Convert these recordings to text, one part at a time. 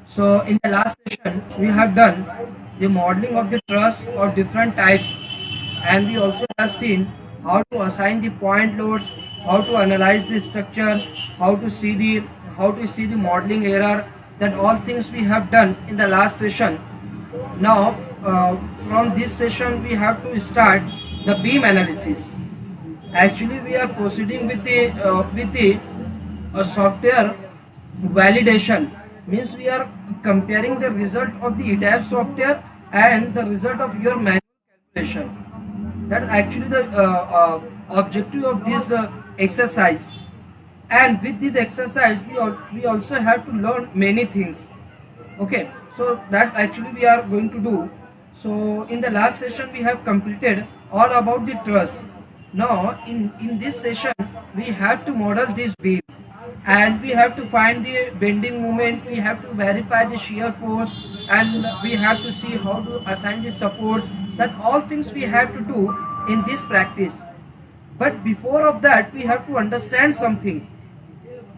So in the last session, we have done the modeling of the truss of different types, and we also have seen how to assign the point loads, how to analyze the structure, how to see the modeling error. That all things we have done in the last session. Now, from this session, we have to start the beam analysis. Actually, we are proceeding with the software validation. Means we are comparing the result of the ETAP software and the result of your manual calculation. That is actually the objective of this exercise. And with this exercise, we also have to learn many things. Okay, so that actually we are going to do. So in the last session we have completed all about the truss. Now in this session we have to model this beam, and we have to find the bending moment, we have to verify the shear force, and we have to see how to assign the supports. That all things we have to do in this practice. But before of that we have to understand something.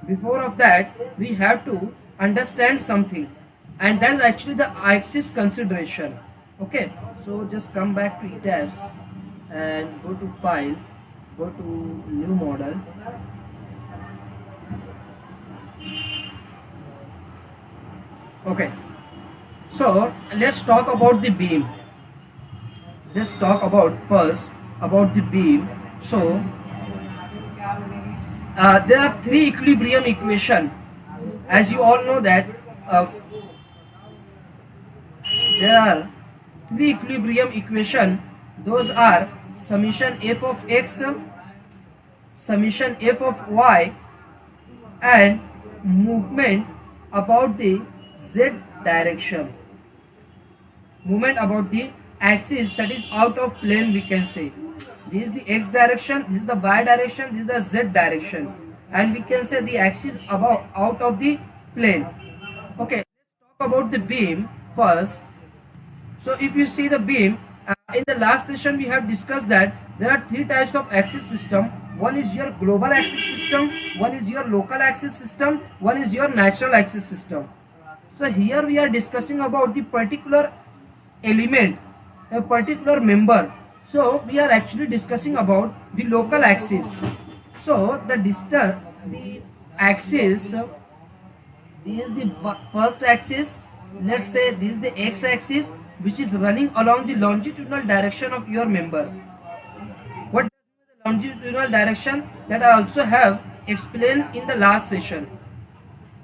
Before of that we have to understand something, and that's actually the axis consideration. Okay, so just come back to ETABS and go to file, go to new model. Okay, so let's talk about the beam. Let's talk about first about the beam. So there are three equilibrium equation. As you all know that uh, there are three equilibrium equation. Those are summation f of x, summation f of y, and movement about the z direction. Movement about the axis that is out of plane, we can say. This is the x direction, this is the y direction, this is the z direction, and we can say the axis about out of the plane. Okay, let's talk about the beam first. So if you see the beam, in the last session we have discussed that there are three types of axis system. One is your global axis system, one is your local axis system, one is your natural axis system. So here we are discussing about the particular element, a particular member. So we are actually discussing about the local axis. So the distance, the axis, this is the first axis. Let's say this is the x axis, which is running along the longitudinal direction of your member. What is the longitudinal direction? That I also have explained in the last session.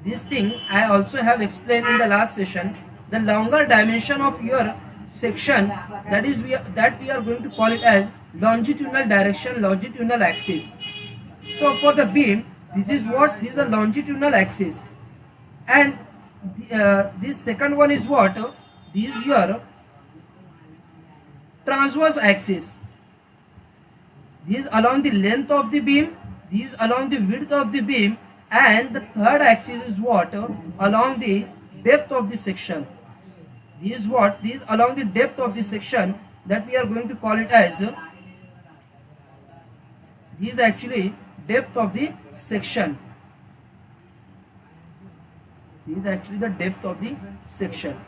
This thing I also have explained in the last session. The longer dimension of your section, that is that we are going to call it as longitudinal direction, longitudinal axis. So for the beam, this is what? This is the longitudinal axis, and this second one is what? This is your transverse axis. This is along the length of the beam, this is along the width of the beam, and the third axis is what? Along the depth of the section. This is what? This is along the depth of the section, that we are going to call it as, this is actually depth of the section. This is actually the depth of the section.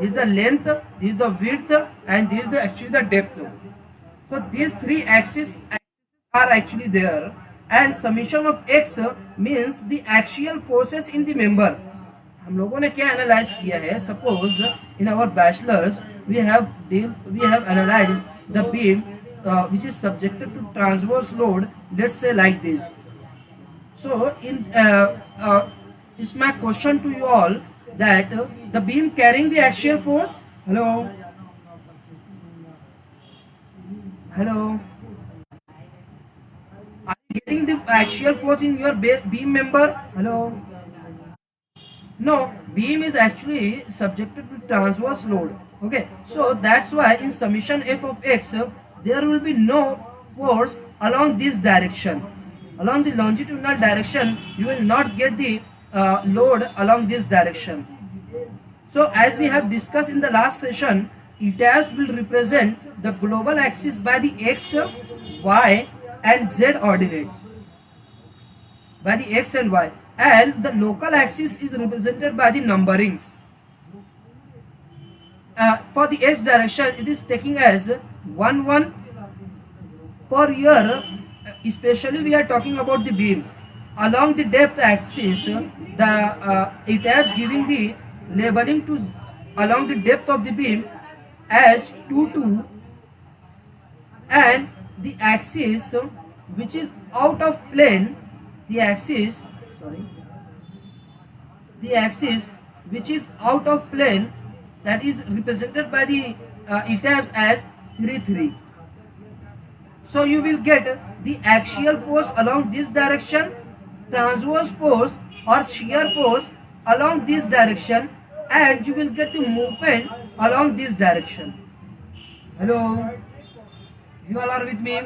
This is the length, this is the width, and this is actually the depth. So these three axes are actually there, and summation of x means the axial forces in the member. हम लोगों ने क्या analyse किया है? Suppose in our bachelors we have analyse the beam which is subjected to transverse load, let's say like this. So it's my question to you all that the beam carrying the axial force, hello, are you getting the axial force in your beam member? Hello. No, beam is actually subjected to transverse load. Okay, so that's why in summation f of x there will be no force along this direction. Along the longitudinal direction you will not get the load along this direction. So as we have discussed in the last session, ETABS will represent the global axis by the x, y and z ordinates. by the x and y, and the local axis is represented by the numberings. For the x direction, it is taking as 1 1. For here, especially we are talking about the beam. Along the depth axis, it has giving the labeling to along the depth of the beam as 2 2, and the axis which is out of plane, the axis sorry the axis which is out of plane, that is represented by the etaps as 3 3. So you will get the axial force along this direction, transverse force or shear force along this direction, and you will get the movement along this direction. Hello, you all are with me?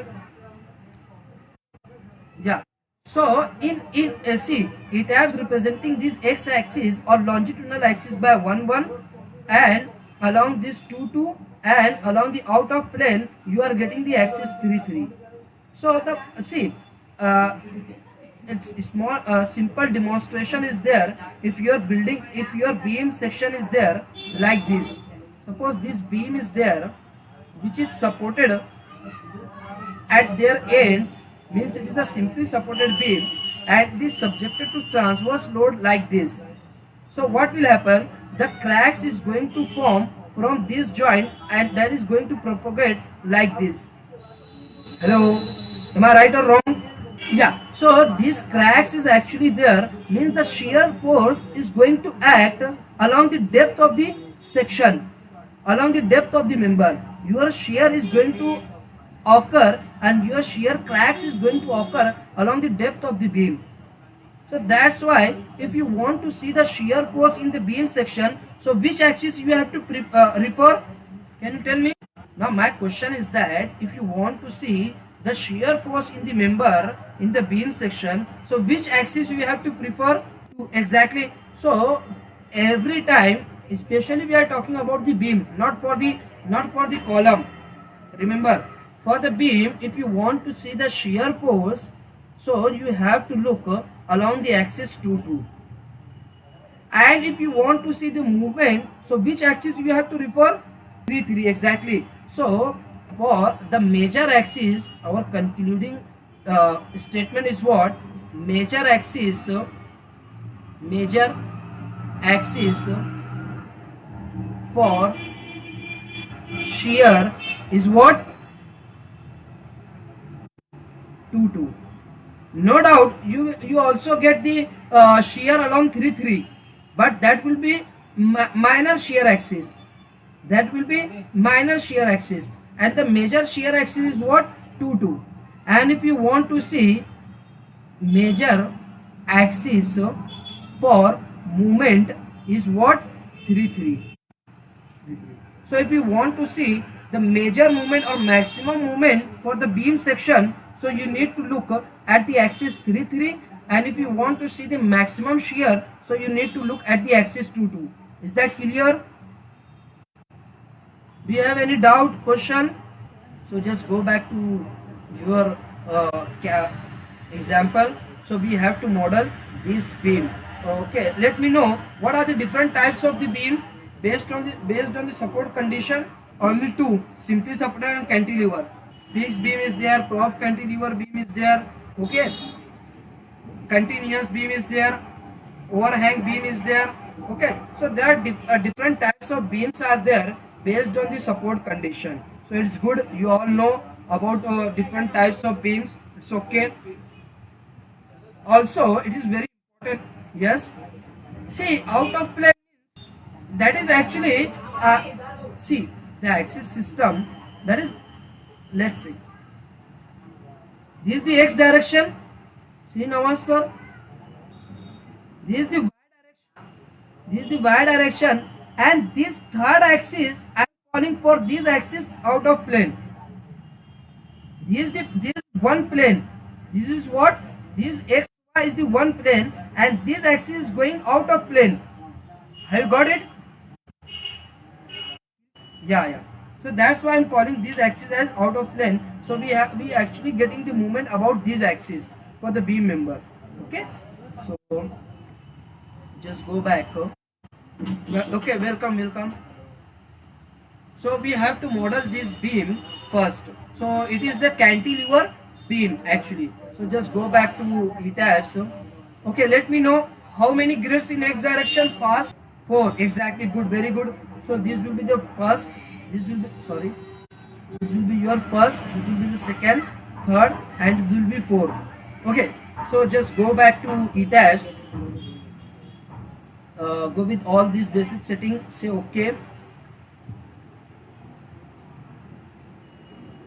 Yeah. So in AC, it has representing this x-axis or longitudinal axis by 1 1, and along this 2 2, and along the out of plane you are getting the axis 3 3. So the uh, it's small simple demonstration is there. If your building, if your beam section is there like this, suppose this beam is there which is supported at their ends, means it is a simply supported beam and it is subjected to transverse load like this. So what will happen? The cracks is going to form from this joint and that is going to propagate like this. Hello, am I right or wrong? Yeah, so this cracks is actually there, means the shear force is going to act along the depth of the section, along the depth of the member. Your shear is going to occur and your shear cracks is going to occur along the depth of the beam. So that's why if you want to see the shear force in the beam section, so which axis you have to refer? Can you tell me? Now my question is that if you want to see the shear force in the member in the beam section, so which axis you have to prefer to exactly? So every time, especially we are talking about the beam, not for the column. Remember, for the beam, if you want to see the shear force, so you have to look along the axis 2 2. And if you want to see the movement, so which axis you have to refer? 3 3, exactly. So for the major axis, our concluding statement is what? Major axis for shear is what? 2 2. No doubt you also get the shear along 3 3, but that will be minor shear axis. That will be minor shear axis, and the major shear axis is what? 2 2. And if you want to see major axis for movement is what? 3 3. So if you want to see the major movement or maximum movement for the beam section, so you need to look at the axis 3 3, and if you want to see the maximum shear, so you need to look at the axis 2 2. Is that clear? Do you have any doubt, question? So just go back to your example. So we have to model this beam. Okay, let me know what are the different types of the beam based on the support condition. Only two: simply supported and cantilever. Fixed beam is there, prop cantilever beam is there. Okay, continuous beam is there, overhang beam is there. Okay, so there are different types of beams are there based on the support condition. So it's good you all know about different types of beams. It's okay. Also it is very important, yes, see, out of plane, that is actually see the axis system, that is, let's see, this is the x direction. See Nawaz sir, this is the y direction, this is the y direction, and this third axis I am calling for this axis out of plane. This is one plane. This is what? This x y is the one plane, and this axis is going out of plane. Have you got it? Yeah. So that's why I'm calling this axis as out of plane. So we actually getting the movement about this axis for the beam member. Okay, so just go back. Okay, welcome. So we have to model this beam first. So it is the cantilever beam actually. So just go back to tabs. Okay, let me know how many grids in x direction fast. Four, exactly, good, very good. So this will be the first. This will be, sorry, this will be your first. This will be the second, third, and it will be four. Okay, so just go back to tabs. Go with all these basic settings. Say okay.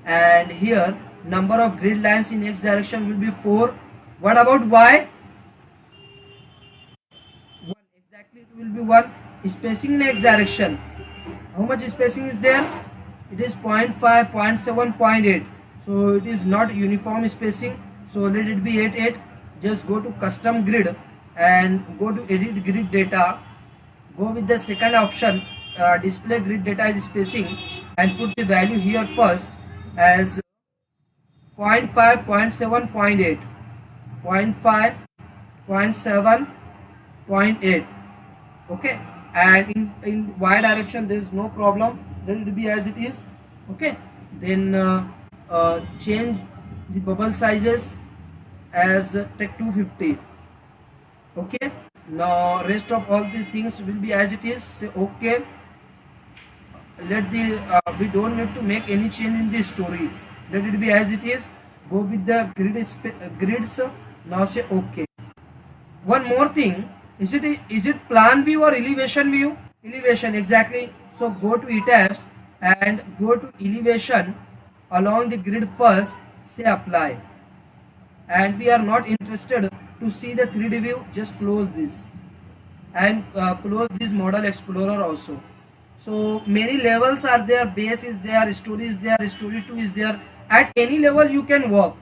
And here number of grid lines in x direction will be 4. What about y? 1, exactly, it will be 1. Spacing in x direction, how much spacing is there? It is 0 0.5, 0 0.7, 0 0.8. So it is not uniform spacing, so let it be 8 8. Just go to custom grid and go to edit grid data. Go with the second option, display grid data is spacing, and put the value here first as 0 0.5, 0 0.7, 0 0.8, 0.5, 0.7, 0.8. Okay, and in y direction there is no problem, let it be as it is. Okay, then change the bubble sizes as take 250. Okay, now rest of all the things will be as it is. Say okay, let the we don't need to make any change in the story, let it be as it is. Go with the grids. Now say okay. One more thing, is it plan view or elevation view? Elevation, exactly. So go to tabs and go to elevation along the grid first. Say apply. And we are not interested to see the 3D view. Just close this and close this model explorer also. So many levels are there. Base is there, story is there, story 2 is there. At any level you can work.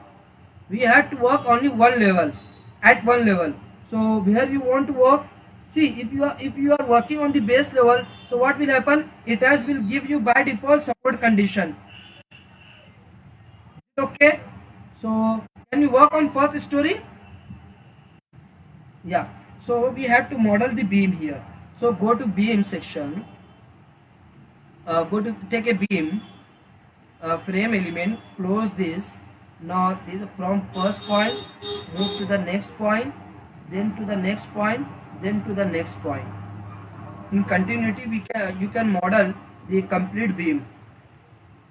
We have to work only one level, at one level. So where you want to work, see, if you are working on the base level, so what will happen, it has will give you by default support condition. Okay, so can you work on first story? Yeah, so we have to model the beam here. So go to beam section, go to take a beam, frame element, close this. Now this from first point move to the next point, then to the next point, then to the next point. In continuity you can model the complete beam.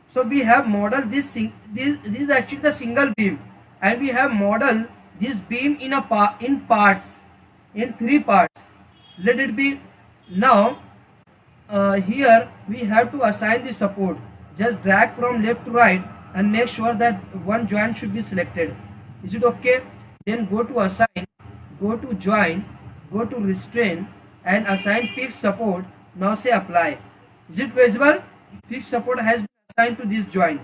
So we have modeled this is actually the single beam, and we have modeled this beam in parts, in 3 parts. Let it be. Now here we have to assign the support. Just drag from left to right and make sure that one joint should be selected. Is it okay? Then go to assign, go to join, go to restrain and assign fixed support. Now say apply. Is it visible? Fixed support has been assigned to this joint.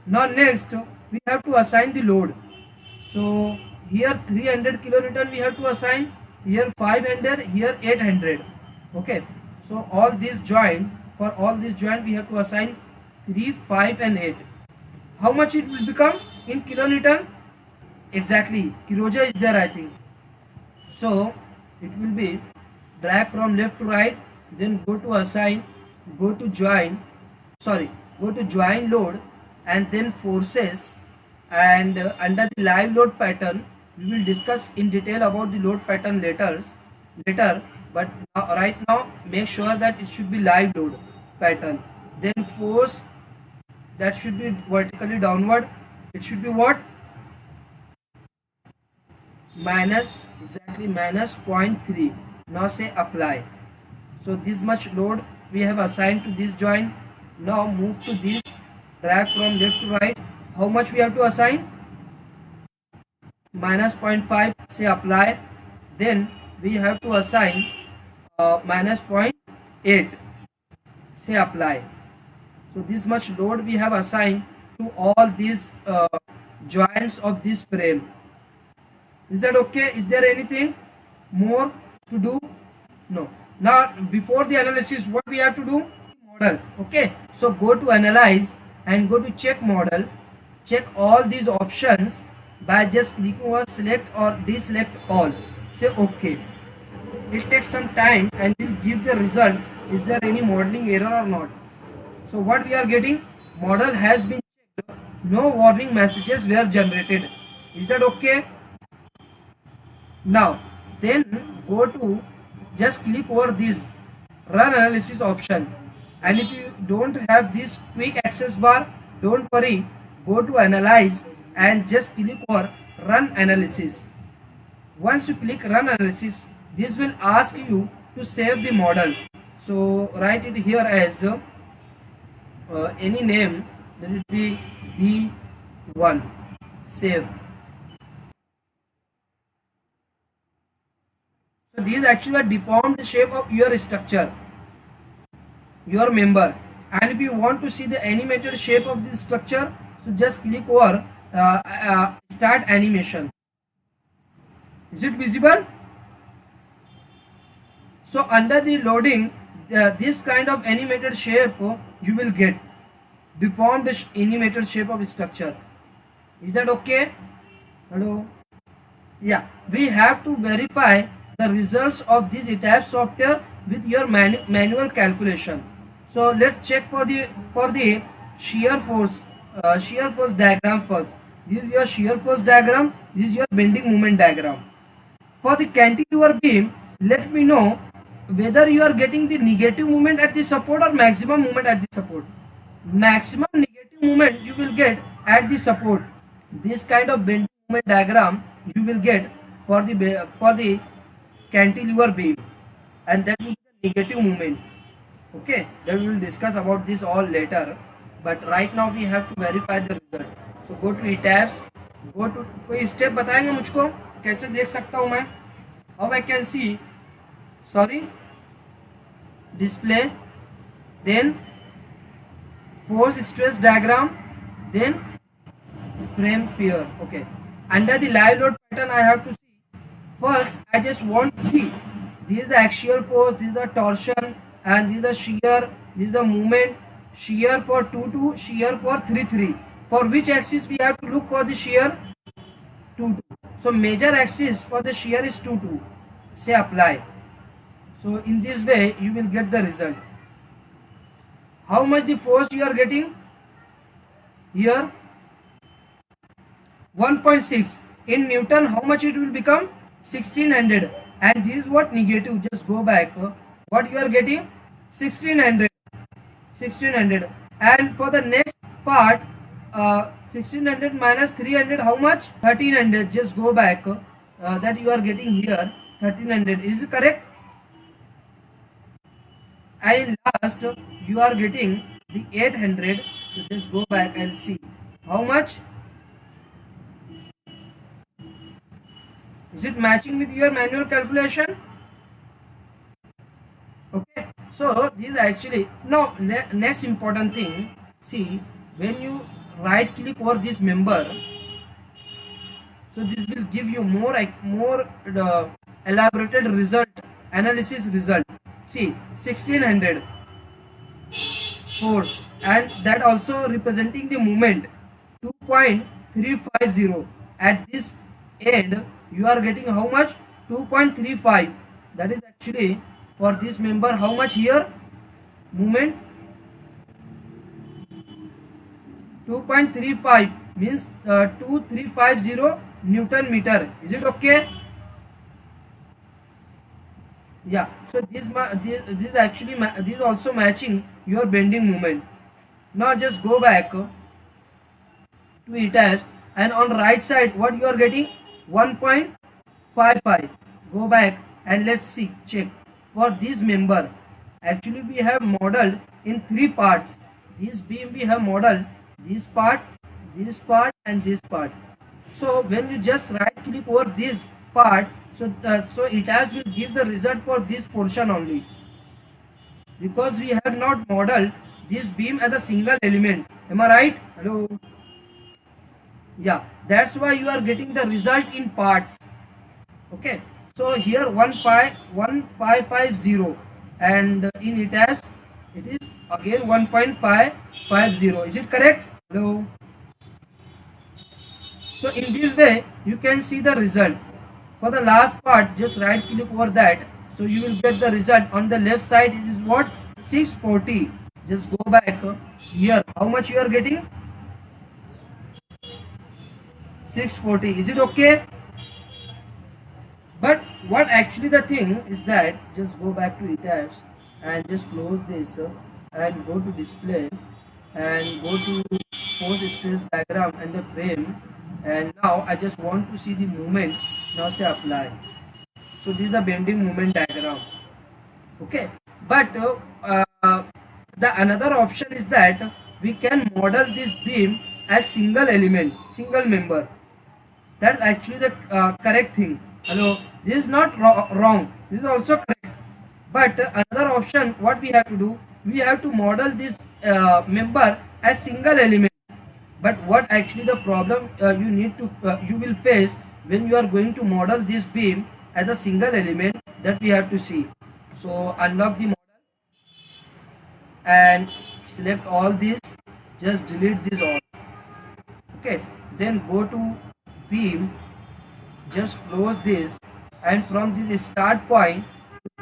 Now next we have to assign the load. So here 300 kilonewton we have to assign, here 500, here 800. Okay, so all these joints, for all these joints we have to assign 3, 5 and 8. How much it will become in kilonewton? Exactly, Kiroja is there I think. So it will be drag from left to right, then go to assign, go to join, sorry, go to join load and then forces, and under the live load pattern we will discuss in detail about the load pattern later, but now, right now make sure that it should be live load pattern. Then force, that should be vertically downward. It should be what? Minus, exactly, minus 0.3. Now say apply. So this much load we have assigned to this joint. Now move to this, drag from left to right. How much we have to assign? Minus 0.5. Say apply. Then we have to assign minus 0.8. Say apply. So this much load we have assigned to all these joints of this frame. Is that okay? Is there anything more to do? No. Now before the analysis, what we have to do? Model. Okay, so go to analyze and go to check model, check all these options by just clicking over select or deselect all. Say OK. It takes some time and will give the result. Is there any modeling error or not? So what we are getting? Model has been checked. No warning messages were generated. Is that okay? Now then go to just click over this run analysis option, and if you don't have this quick access bar, don't worry, go to analyze and just click over run analysis. Once you click run analysis, this will ask you to save the model. So write it here as any name, let it be B1, save. So this is actually a deformed shape of your structure, your member. And if you want to see the animated shape of this structure, so just click over start animation. Is it visible? So under the loading, this kind of animated shape you will get, deformed animated shape of structure. Is that okay? Hello? Yeah, we have to verify the results of this ETABS software with your manual calculation. So let's check for the shear force diagram first. This is your shear force diagram. This is your bending moment diagram. For the cantilever beam, let me know whether you are getting the negative moment at the support or maximum moment at the support. Maximum negative moment you will get at the support. This kind of bending moment diagram you will get for the cantilever beam, and that will be the negative moment. Okay, then we will discuss about this all later, but right now we have to verify the result. So go to ETABS, go to, कोई step बताएंगे मुझको कैसे देख सकता हूँ मैं? How I can see? Sorry, display, then force stress diagram, then frame pair. Okay, under the live load pattern I have to see. First I just want to see, this is the axial force, this is the torsion, and this is the shear, this is the movement. Shear for 2-2, shear for 3-3. For which axis we have to look for the shear? 2-2. So major axis for the shear is 2-2. Say apply. So in this way you will get the result. How much the force you are getting? Here 1.6. In Newton how much it will become? 1600. And this is what negative. Just go back. What you are getting? 1600. 1600. And for the next part, 1600 minus 300 how much? 1300. Just go back. That you are getting here 1300. Is it correct? And in last you are getting the 800. So just go back and see how much. Is it matching with your manual calculation? Okay, so this is actually, now next important thing, see, when you right click over this member, so this will give you more elaborated result, analysis result. See, 1600 force, and that also representing the moment 2.350. At this end you are getting how much? 2.35. that is actually for this member how much here? Moment 2.35 means 2350 Newton meter. Is it okay? Yeah, so this actually this is also matching your bending moment. Now just go back to ETABS, and on right side what you are getting? 1.55. Go back and let's see, check for this member. Actually we have modeled in 3 parts. This beam we have modeled this part, and this part. So when you just right click over this part, so ETABS will give the result for this portion only, because we have not modeled this beam as a single element. Am I right? Hello? Yeah, that's why you are getting the result in parts. Okay, so here 1550, and in ETABS it is again 1.550. Is it correct? Hello? So in this way you can see the result. For the last part, just right click over that, so you will get the result. On the left side it is what, 640. Just go back here, how much you are getting, 640. Is it okay? But what actually the thing is that, just go back to etabs and just close this and go to display and go to force stress diagram and the frame, and now I just want to see the movement. Now say apply. So this is the bending movement diagram. Okay, but the another option is that we can model this beam as single element, single member. That's actually the correct thing. Hello, this is not wrong, this is also correct. But another option, what we have to do, we have to model this member as single element. But what actually the problem you will face when you are going to model this beam as a single element, that we have to see. So unlock the model and select all these, just delete this all. Okay, then go to beam, just close this, and from this start point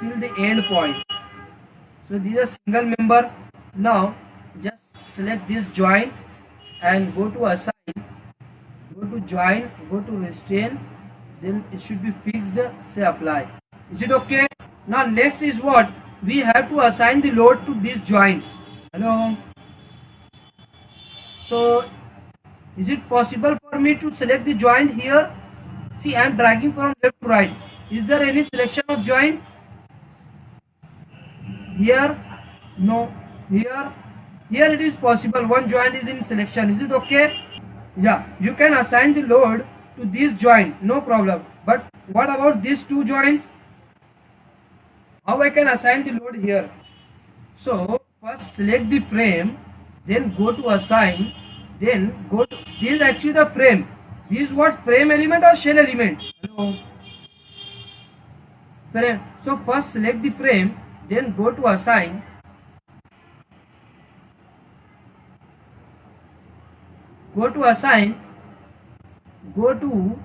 till the end point, so this is a single member. Now just select this joint and go to assign, go to join, go to restrain, then it should be fixed, say apply. Is it okay? Now next is what, we have to assign the load to this joint. Hello, so is it possible for me to select the joint here? See, I am dragging from left to right. Is there any selection of joint here? No. Here, here it is possible, one joint is in selection. Is it okay? Yeah, you can assign the load to this joint, no problem. But what about these two joints? How I can assign the load here? So first select the frame, then go to assign, then go to, this is actually the frame. This is what, frame element or shell element? Hello, frame. So first select the frame, then go to assign, go to assign, go to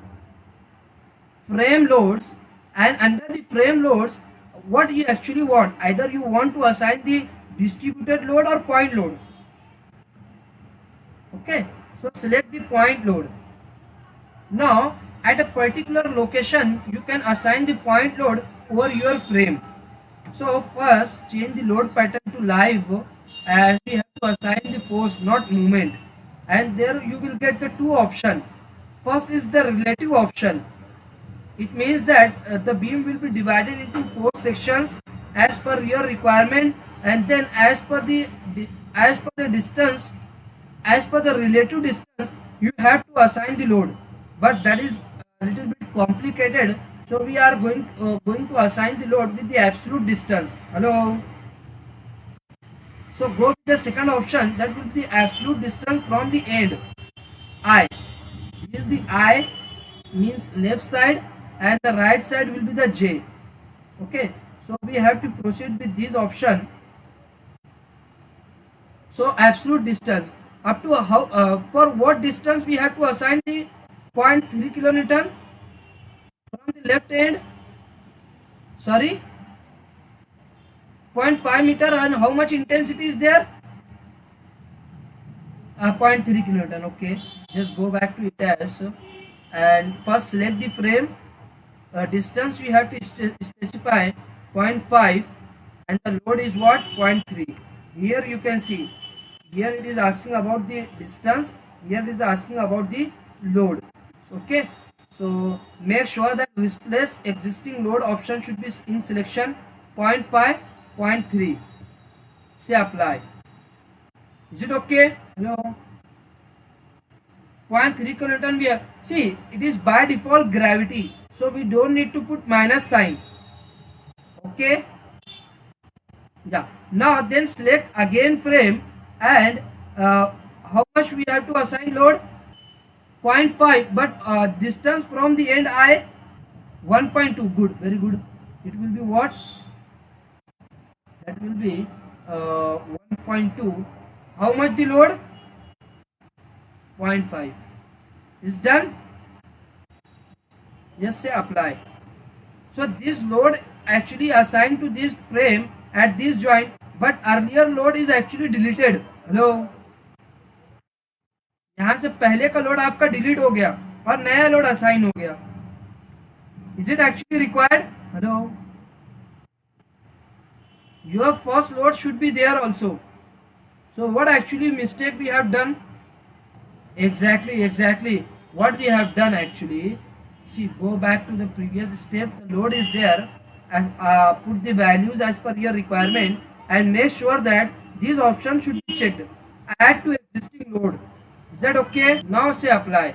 frame loads, and under the frame loads, what you actually want, either you want to assign the distributed load or point load. Okay, so select the point load. Now at a particular location you can assign the point load over your frame. So first change the load pattern to live, and we have to assign the force, not movement, and there you will get the two option. First is the relative option. It means that the beam will be divided into four sections as per your requirement, and then as per the distance, as per the relative distance, you have to assign the load. But that is a little bit complicated, so we are going to assign the load with the absolute distance. Hello, so go with the second option, that will be the absolute distance from the end I. This is the I, means left side, and the right side will be the J. Okay, so we have to proceed with this option. So absolute distance, up to how for what distance we have to assign the 0.3 kilonewton from the left end, sorry, 0.5 meter, and how much intensity is there, 0.3 kilonewton. Okay, just go back to it as, and first select the frame, distance we have to specify 0.5, and the load is what, 0.3. Here you can see, here it is asking about the distance, here it is asking about the load. Okay, so make sure that replace existing load option should be in selection, 0.5, 0.3, say apply. Is it okay? Hello, 0.3 kilonewton we have. See, it is by default gravity, so we don't need to put minus sign. Okay, yeah. Now then select again frame, and how much we have to assign load, 0.5, but distance from the end I, 1.2. Good, very good. It will be what, that will be 1.2. How much the load, 0.5. Is done? Yes, say apply. So this load actually assigned to this frame at this joint, but earlier load is actually deleted. Hello, यहाँ से पहले का load आपका delete हो गया और नया load assign हो गया. Is it actually required? Hello, your first load should be there also. So what actually mistake we have done? Exactly. What we have done actually, see, go back to the previous step. The load is there. Put the values as per your requirement and make sure that these options should be checked. Add to existing load. Is that okay? Now say apply.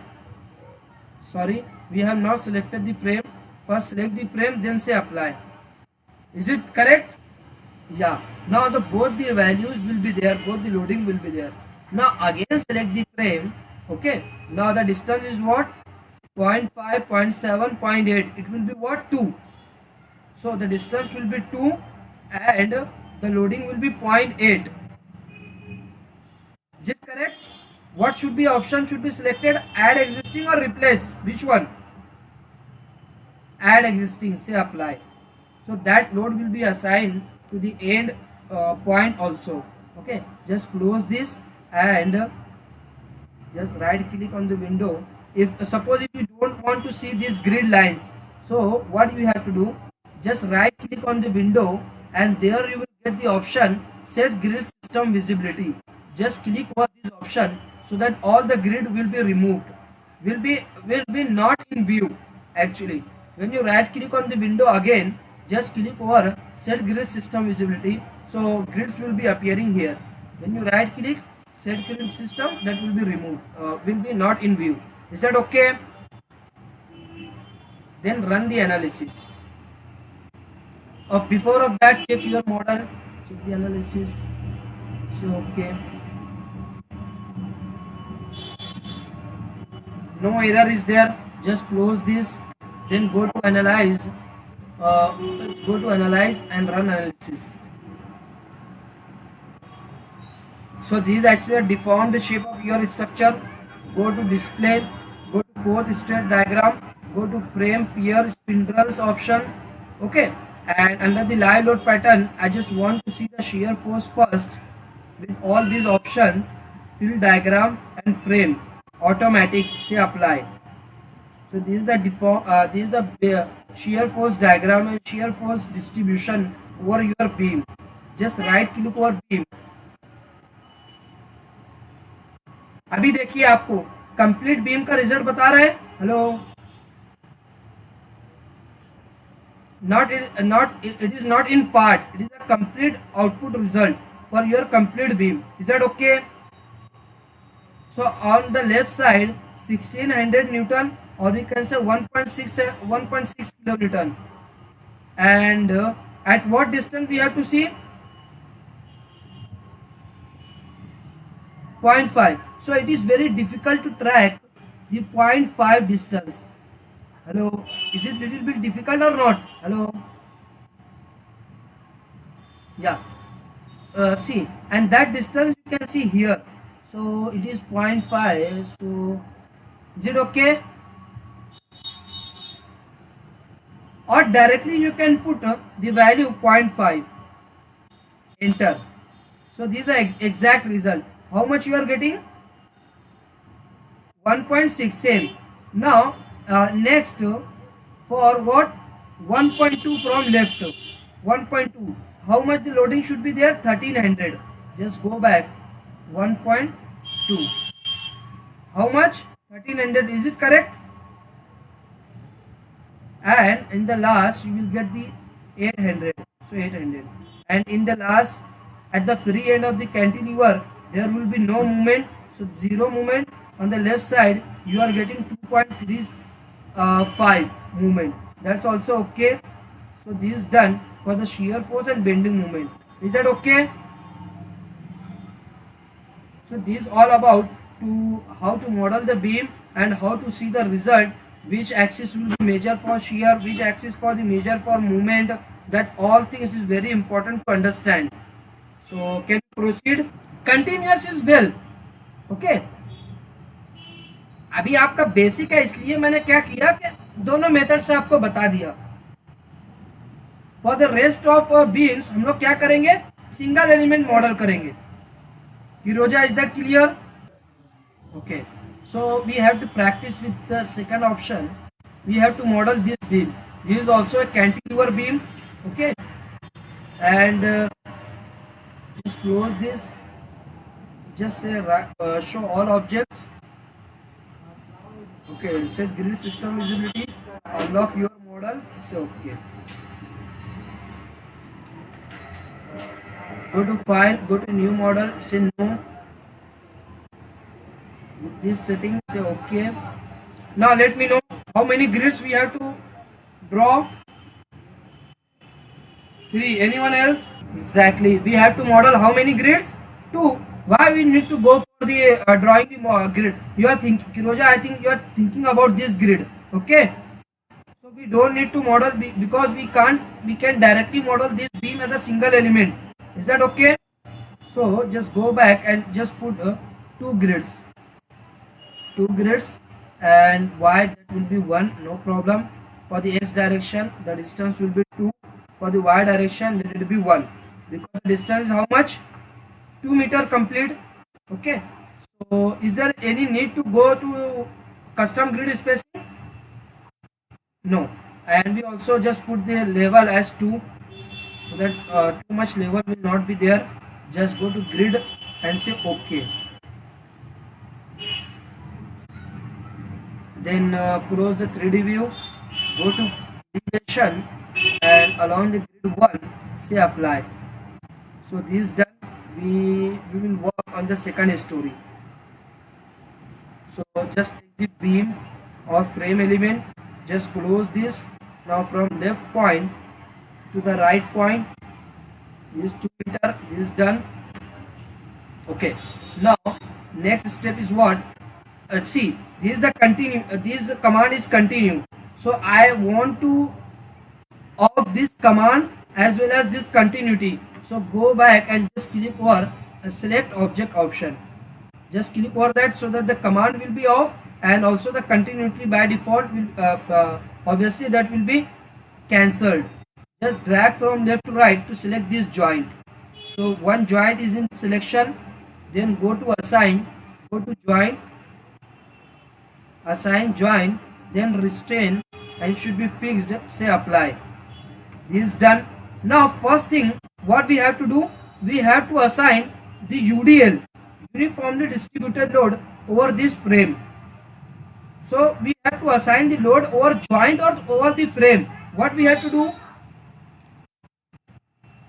Sorry, we have not selected the frame. First select the frame, then say apply. Is it correct? Yeah. Now the both the values will be there, both the loading will be there. Now again select the frame. Okay. Now the distance is what? 0.5, 0.7, 0.8. It will be what? 2. So the distance will be 2 and the loading will be 0.8. Is it correct? What should be option should be selected? Add existing or replace? Which one? Add existing. Say apply. So that load will be assigned to the end point also. Okay, just close this and just right click on the window. If suppose if you don't want to see these grid lines, so what you have to do, just right click on the window and there you will get the option set grid system visibility. Just click over this option so that all the grid will be removed, will be not in view. Actually, when you right click on the window again, just click over set grid system visibility, so grids will be appearing here. When you right click set grid system, that will be removed, will be not in view. Is that okay? Then run the analysis. Before of that, check your model, check the analysis. So okay, no error is there. Just close this, then go to analyze, and run analysis. So this is actually a deformed shape of your structure. Go to display, go to fourth state diagram, go to frame pier spindles option. Okay, and under the live load pattern, I just want to see the shear force first. With all these options, fill diagram and frame automatic. Say apply. So this is the this is the shear force diagram and shear force distribution over your beam. Just right click over beam. अभी देखिए आपको complete beam का result बता रहे हैं. Hello, not it is not in part, it is a complete output result for your complete beam. Is that okay? So on the left side 1600 Newton, or we can say 1.6 kilonewton, and at what distance we have to see? 0.5. So it is very difficult to track the 0.5 distance. Hello, is it little bit difficult or not? Hello, yeah. See, and that distance you can see here. So it is 0.5. So is it okay? Or directly you can put the value 0.5. Enter. So this is the exact result. How much you are getting? 1.6. Same. Now next for what? 1.2 from left. 1.2. How much the loading should be there? 1300. Just go back. 1.2. How much? 1300. Is it correct? And in the last you will get the 800. So 800. And in the last, at the free end of the cantilever, there will be no movement. So 0 movement. On the left side you are getting 2.35 movement. That's also okay. So this is done for the shear force and bending moment. Is that okay? So this is all about how to model the beam and how to see the result, which axis will be measured for shear, which axis for the measure for movement. That all things is very important to understand. So can you proceed? Continuous is well. Okay. अभी आपका basic है, इसलिए मैंने क्या किया कि दोनों method से आपको बता दिया। For the rest of beams हम लोग क्या करेंगे, सिंगल एलिमेंट मॉडल करेंगे। Firoza, is that clear? Okay, so we have to practice with the second option. We have to model this beam. This is also a cantilever beam. Okay, and just close this. Just say show all objects. Okay, set grid system visibility. Unlock your model. Say okay. Go to file. Go to new model. Say no. With this setting, say okay. Now let me know how many grids we have to draw. 3. Anyone else? Exactly. We have to model how many grids? 2. Why we need to go for the drawing the grid? You are thinking, Kiroja, I think you are thinking about this grid. Okay. So we don't need to model because we can directly model this beam as a single element. Is that okay? So just go back and just put 2 grids. 2 grids, and y that will be 1, no problem. For the x direction the distance will be 2. For the y direction let it be 1, because the distance is how much? 2 meter complete. Okay, so is there any need to go to custom grid spacing? No. And we also just put the level as 2, so that too much level will not be there. Just go to grid and say okay. Then close the 3D view, go to elevation, and along the grid 1 say apply. So this is done. We will work on the second story. So just take the beam or frame element, just close this. Now from left point to the right point, this is 2 meter, this is done. Okay, now next step is what? See, this is the continue, this command is continue. So I want to off this command as well as this continuity. So go back and just click over select object option. Just click over that, so that the command will be off, and also the continuity by default will obviously that will be cancelled. Just drag from left to right to select this joint. So one joint is in selection, then go to assign, go to joint, assign joint, then restrain, and it should be fixed, say apply. This is done. Now first thing what we have to do, we have to assign the UDL, uniformly distributed load, over this frame. So we have to assign the load over joint or over the frame. What we have to do?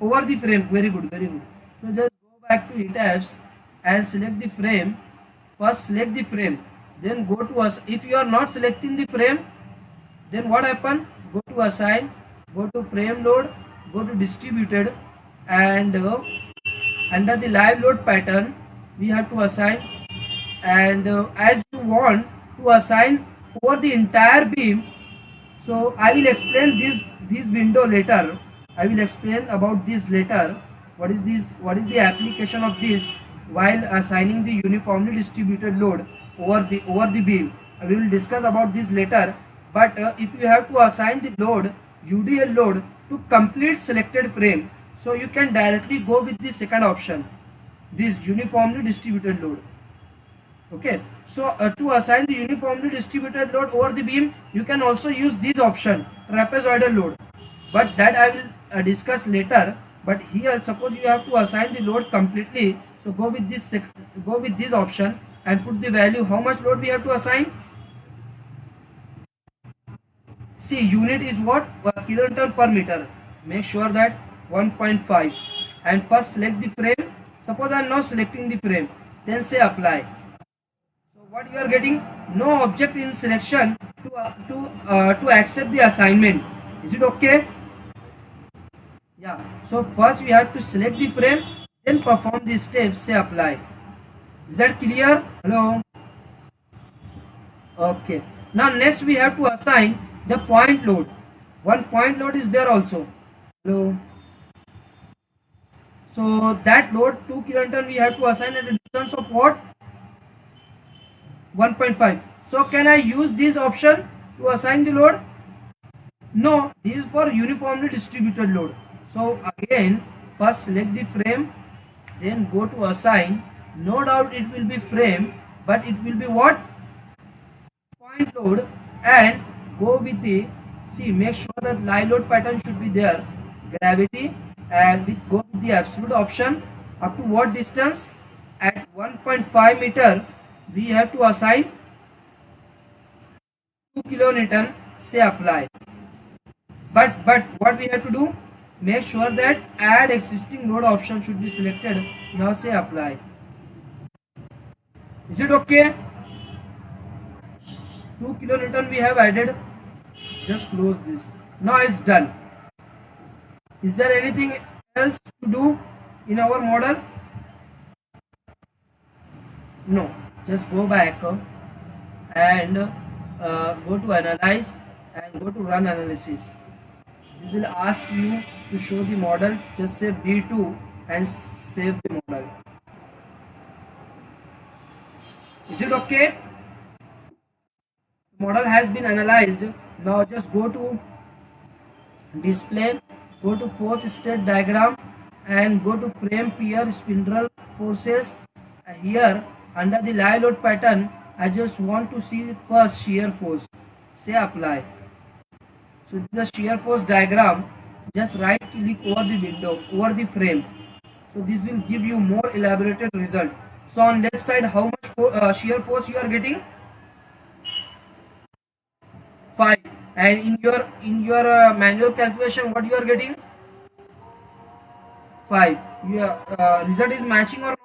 Over the frame. Very good, very good. So just go back to tabs and select the frame. First select the frame, then go to us. If you are not selecting the frame, then what happen? Go to assign, go to frame load, go to distributed, and under the live load pattern we have to assign, and as you want to assign over the entire beam. So I will explain this window later. I will explain about this later. What is this? What is the application of this while assigning the uniformly distributed load over the beam? We will discuss about this later. But if you have to assign the load, UDL load, to complete selected frame, so you can directly go with the second option, this uniformly distributed load. Okay, so to assign the uniformly distributed load over the beam, you can also use this option, trapezoidal load, but that I will discuss later. But here suppose you have to assign the load completely, so go with this option and put the value how much load we have to assign. See, unit is what? Kilonewton per meter. Make sure that 1.5, and first select the frame. Suppose I am now selecting the frame, then say apply. So what you are getting? No object in selection to accept the assignment. Is it okay? Yeah. So first we have to select the frame, then perform the steps. Say apply. Is that clear? Hello. Okay. Now next we have to assign the point load. One point load is there also. Hello. So that load 2 kilonewton we have to assign at a distance of what? 1.5. So can I use this option to assign the load? No, this is for uniformly distributed load. So again, first select the frame, then go to assign. No doubt it will be frame, but it will be what? Point load, and go with the, see, make sure that live load pattern should be there, gravity, and go with the absolute option. Up to what distance? At 1.5 meter we have to assign 2 kilonewton. Say apply. But what we have to do, make sure that add existing load option should be selected. Now say apply. Is it okay? 2 kilonewton we have added. Just close this. Now it's done. Is there anything else to do in our model? No. Just go back and go to analyze and go to run analysis. This will ask you to show the model. Just say B2 and save the model. Is it okay? Model has been analyzed. Now just go to display, go to fourth state diagram and go to frame pier spindle forces. Here under the live load pattern, I just want to see first shear force. Say apply. So this is the shear force diagram. Just right click over the window, over the frame. So this will give you more elaborated result. So on left side, how much shear force you are getting? 5. And in your manual calculation, what you are getting? 5. Your result is matching or not?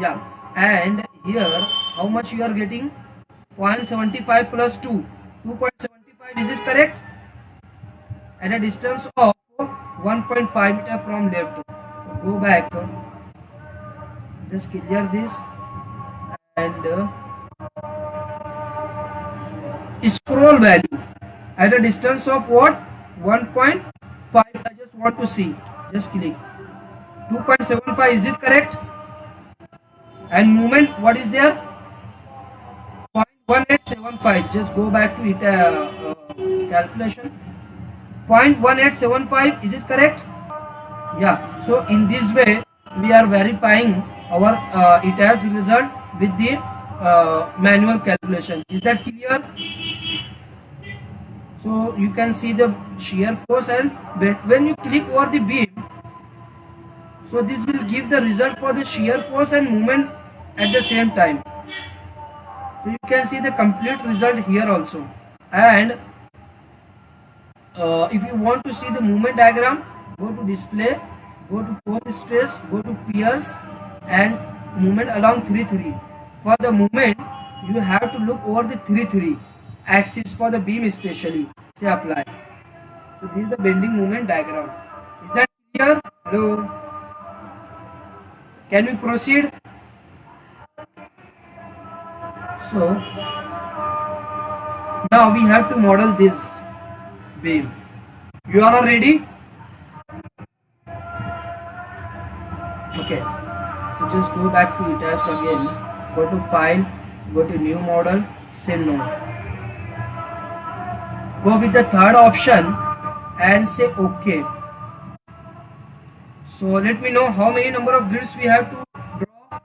Yeah. And here, how much you are getting? 0.75 plus 2. 2.75. Is it correct? At a distance of 1.5 meter from left. So go back. Just clear this and scroll value at a distance of what? 1.5. I just want to see. Just click. 2.75. Is it correct? And movement, what is there? 0.1875. Just go back to it calculation. 0.1875. Is it correct? Yeah. So in this way we are verifying our ETABS result with the manual calculation. Is that clear? So you can see the shear force, and when you click over the beam, so this will give the result for the shear force and movement at the same time. So you can see the complete result here also. And if you want to see the movement diagram, go to display, go to force stress, go to piers and movement along 3-3. For the movement, you have to look over the 3-3 axis for the beam especially. Say apply. So this is the bending movement diagram. Is that clear? Hello. Can we proceed? So now we have to model this beam. You all are ready? Okay. So just go back to ETABS again. Go to file, go to new model, say no. Go with the third option and say OK. So let me know how many number of grids we have to draw.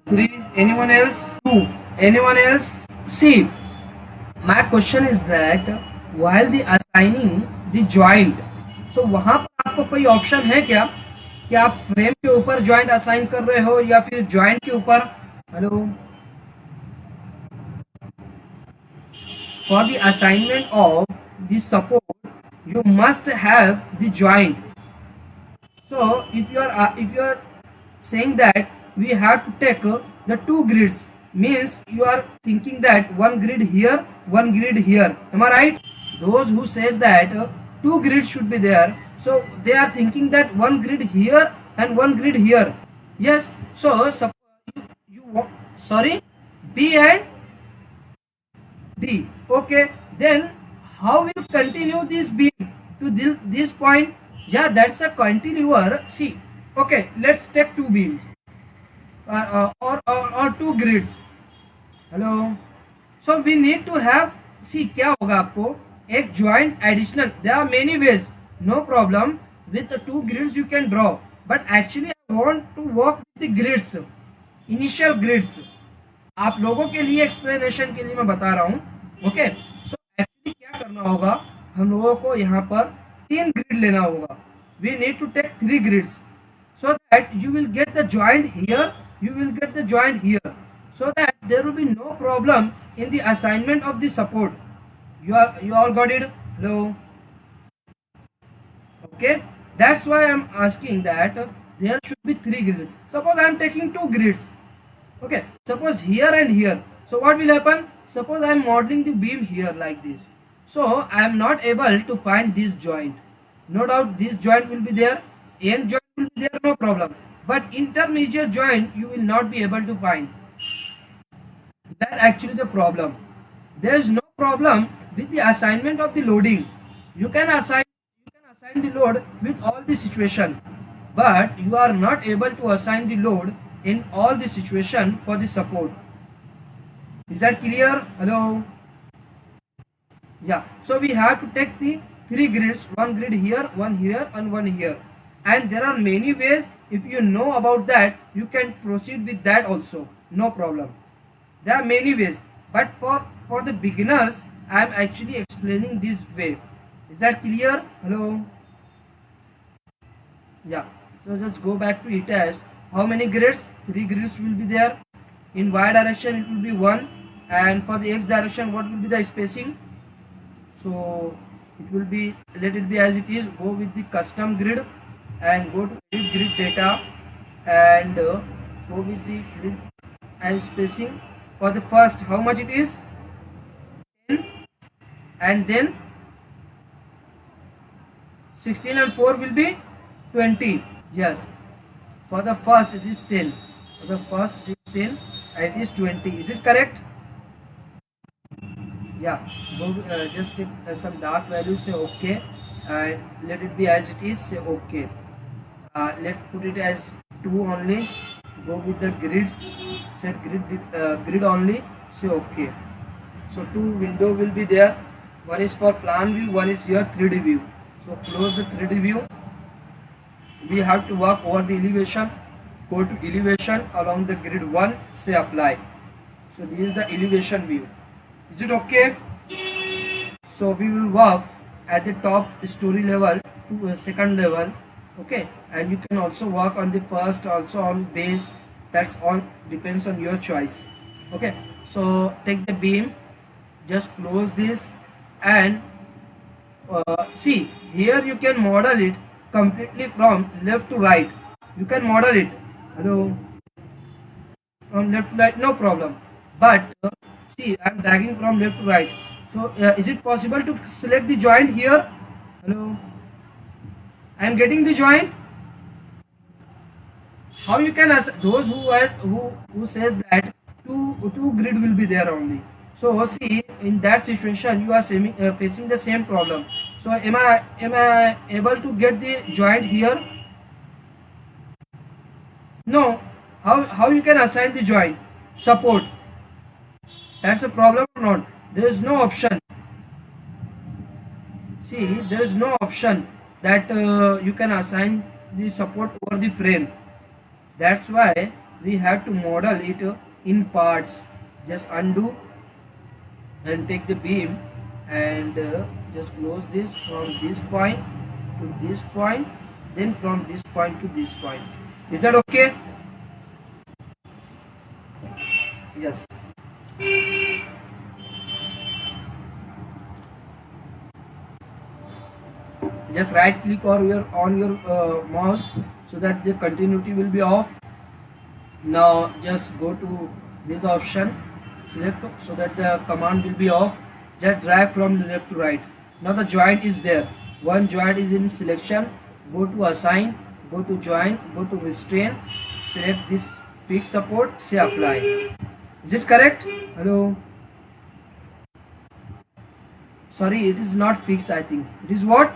3. Anyone else? 2. Anyone else? See, my question is that while the assigning the joint, so वहाँ पर आपको कोई option है क्या कि आप frame के ऊपर जॉइंट असाइन कर रहे हो या फिर जॉइंट के ऊपर? Hello. For the assignment of the support, you must have the joint. So if you are saying that we have to take the 2 grids, means you are thinking that one grid here, one grid here. Am I right? Those who said that 2 grids should be there, so they are thinking that one grid here and one grid here. Yes. So you want, sorry, B and D. Okay. Then how will continue this beam to this point? Yeah, that's a cantilever. See, okay, let's take 2 beams or 2 grids. Hello. So we need to have, see क्या होगा आपको, एक joint additional, there are many ways, no problem, with the two grids you can draw, but actually I want to work with the grids, initial grids. आप लोगों के लिए explanation के लिए मैं बता रहा हूँ, ओके. सो एक्चुअली क्या करना होगा, हम लोगों को यहाँ पर 3 ग्रिड लेना होगा. We need to take 3 grids so that you will get the joint here, you will get the joint here, so that there will be no problem in the assignment of the support. You all got it? Hello? Okay, that's why I'm asking that there should be 3 grids. Suppose I'm taking 2 grids, okay, suppose here and here. So what will happen? Suppose I'm modeling the beam here like this, so I am not able to find this joint. No doubt this joint will be there, end joint will be there, no problem, but intermediate joint you will not be able to find. That's actually the problem. There is no problem with the assignment of the loading. You can assign the load with all the situation, but you are not able to assign the load in all the situation for the support. Is that clear? Hello? Yeah. So we have to take the 3 grids, one grid here, one here, and one here. And there are many ways. If you know about that, you can proceed with that also. No problem. There are many ways, but for the beginners, I am actually explaining this way. Is that clear? Hello? Yeah. So just go back to it as how many grids? 3 grids will be there. In y direction it will be 1, and for the x direction what will be the spacing? So it will be, let it be as it is. Go with the custom grid and go to edit grid data and go with the grid and spacing. For the first, how much it is? 10, and then 16 and 4 will be 20. Yes, for the first it is 10, for the first it is 10 and it is 20. Is it correct? Yeah. Go, just take some dark values, say okay, and let it be as it is, say okay. Let's put it as 2 only. Go with the grids, set grid only, say okay. So 2 window will be there. One is for plan view, one is your 3D view. So close the 3D view. We have to work over the elevation. Go to elevation along the grid 1, say apply. So this is the elevation view. Is it okay? So we will work at the top story level to second level, okay, and you can also work on the first, also on base. That's on, depends on your choice. Okay, so take the beam, just close this, and see here you can model it completely from left to right. You can model it, hello, from left to right, no problem, but see I am dragging from left to right. So is it possible to select the joint here? Hello, I am getting the joint. How you can those who says that two grid will be there only. So see, in that situation you are facing the same problem. So am I able to get the joint here? No. How you can assign the joint support? That's a problem or not? There is no option. See, there is no option that you can assign the support over the frame. That's why we have to model it in parts. Just undo and take the beam and just close this from this point to this point, then from this point to this point. Is that okay? Yes. Just right click on your mouse so that the continuity will be off. Now just go to this option, select so that the command will be off. Just drag from the left to right. Now the joint is there. One joint is in selection. Go to assign, go to joint, go to restrain, select this fixed support, say apply. Is it correct? Hello? Sorry, it is not fixed, I think. It is what?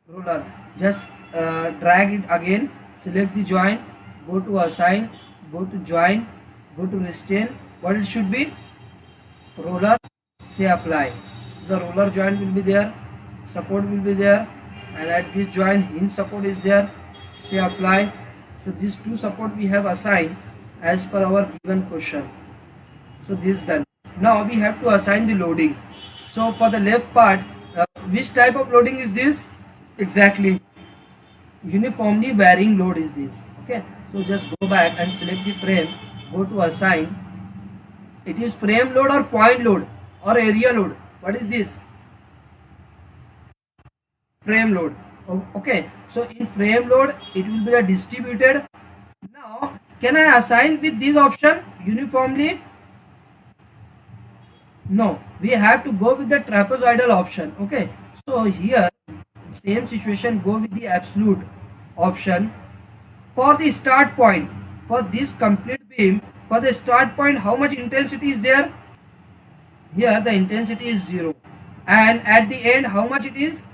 Roller. Just drag it again, select the joint, go to assign, go to join, go to restrain. What it should be? roller, say apply. The roller joint will be there, support will be there, and at this joint hinge support is there, say apply. So these two support we have assigned as per our given question. So this is done. Now we have to assign the loading. So for the left part, which type of loading is this? Exactly, uniformly varying load is this. Okay, so just go back and select the frame, go to assign. It is frame load or point load or area load? What is this? Frame load. Okay, so in frame load it will be a distributed. Now can I assign with this option uniformly? No, we have to go with the trapezoidal option. Okay, so here same situation, go with the absolute option. For the start point, for this complete beam, for the start point, how much intensity is there? Here the intensity is 0, and at the end how much it is?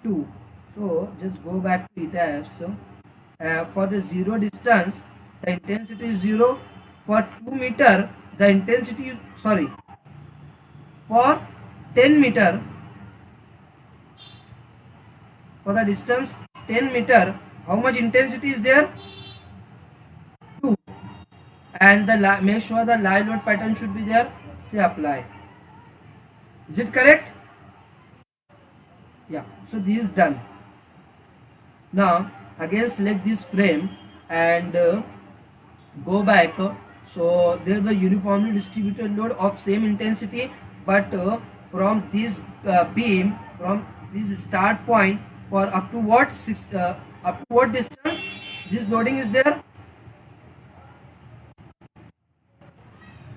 2. So just go back to tabs. For the 0 distance the intensity is 0. For 2 meter the intensity, sorry, for 10 meter, for the distance 10 meter, how much intensity is there? 2. And the make sure the live load pattern should be there, say apply. Is it correct? Yeah, so this is done. Now again select this frame and go back. So there is the uniformly distributed load of same intensity, but from this beam, from this start point, for up to what up to what distance this loading is there?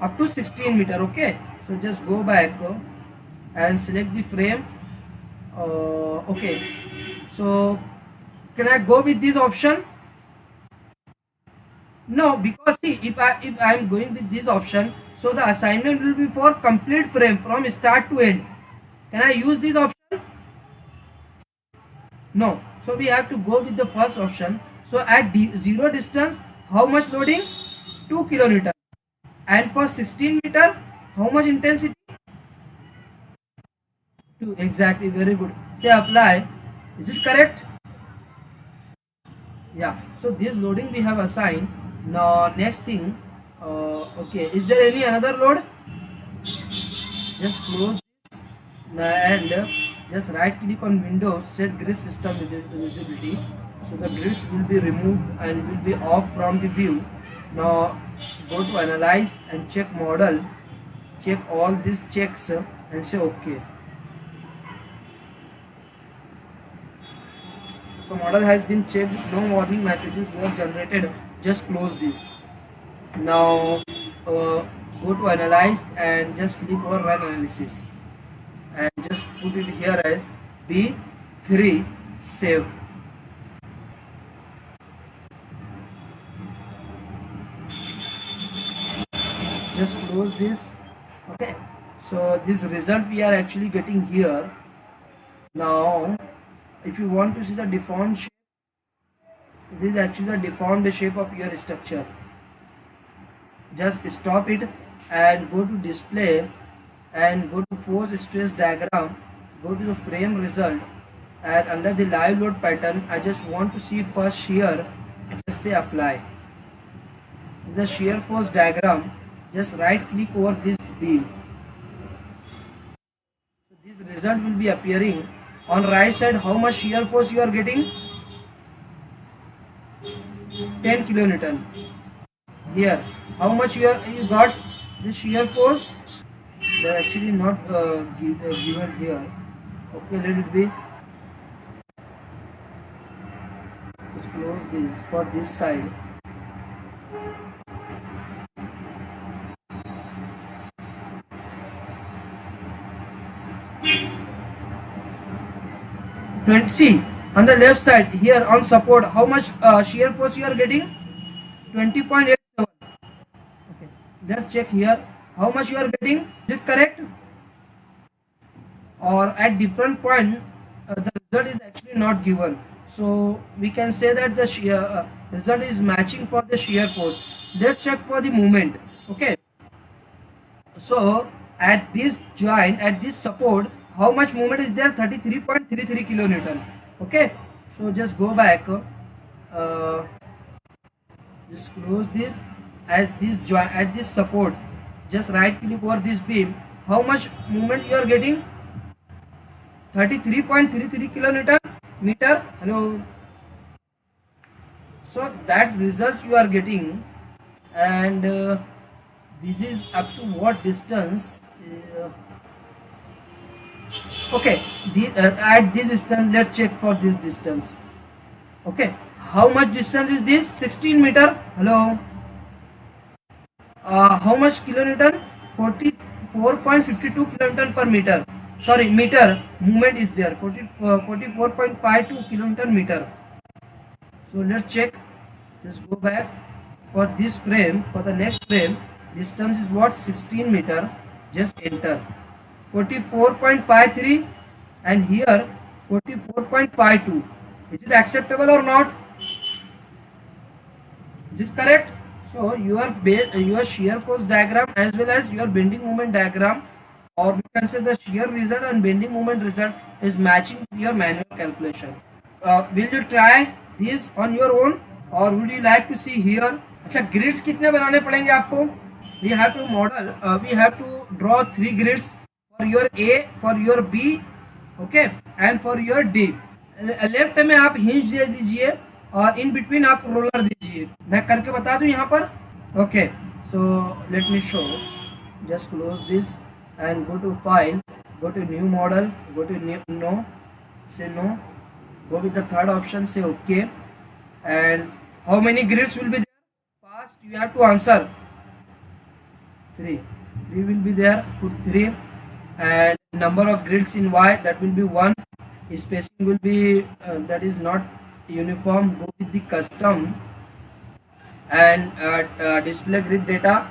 Up to 16 meter. Okay, so just go back and select the frame. Okay, so can I go with this option? No, because see, if I am going with this option, so the assignment will be for complete frame from start to end. Can I use this option? No. So we have to go with the first option. So at 0 distance, how much loading? 2 kilonewton. And for 16 meter, how much intensity? 2. Exactly, very good. Say apply. Is it correct? Yeah. So this loading we have assigned. Now next thing, okay, is there any another load? Just close and just right click on Windows, set grid system visibility. So the grids will be removed and will be off from the view. Now go to analyze and check model, check all these checks and say okay. So model has been checked, no warning messages were generated. Just close this. Now go to analyze and just click on run analysis and just put it here as B3, save. Just close this. Okay, so this result we are actually getting here. Now if you want to see the deformed shape, this is actually the deformed shape of your structure. Just stop it and go to display and go to force stress diagram, go to the frame result, and under the live load pattern I just want to see first shear, just say apply. The shear force diagram, just right click over this beam. So this result will be appearing on right side. How much shear force you are getting? 10 kilonewton. Here how much you got the shear force? They are actually not given here. Okay, let it be. Let's close this for this side. See on the left side here on support, how much shear force you are getting? 20.87. Okay, let's check here how much you are getting. Is it correct? Or at different point the result is actually not given, so we can say that the shear result is matching for the shear force. Let's check for the movement. Okay, So at this joint, at this support, how much movement is there? 33.33 kilonewton. Okay, so just go back, just close this. At this joint, at this support, just right click over this beam. How much movement you are getting? 33.33 kilonewton meter. Hello. So that's result you are getting, and this is up to what distance? Okay, at this distance, let's check for this distance. Okay, how much distance is this? 16 meter. Hello. How much kilonewton? 44.52 kilonewton per meter. Sorry, meter movement is there. 44.52 kilonewton meter. So let's check. Just go back. For this frame, for the next frame, distance is what? 16 meter. Just enter. 44.53 and here 44.52. Is it acceptable or not? Is it correct? So your shear force diagram as well as your bending moment diagram, or we can say the shear result and bending moment result, is matching with your manual calculation. Will you try this on your own or would you like to see here? अच्छा, grids कितने बनाने पड़ेंगे आपको? We have to model, we have to draw 3 grids for your A, for your B, okay, and for your D. Left में आप hinge दे दीजिए और in between आप रोलर दीजिए. मैं करके बता दूं यहाँ पर. Okay, so let me show. Just close this and go to file, go to new model, go to new, no, say no, go with the third option, say okay. And how many grids will be there? Fast, you have to answer. 3 will be there. Put 3. And number of grids in Y, that will be 1. Spacing will be that is not uniform. Go with the custom. And display grid data.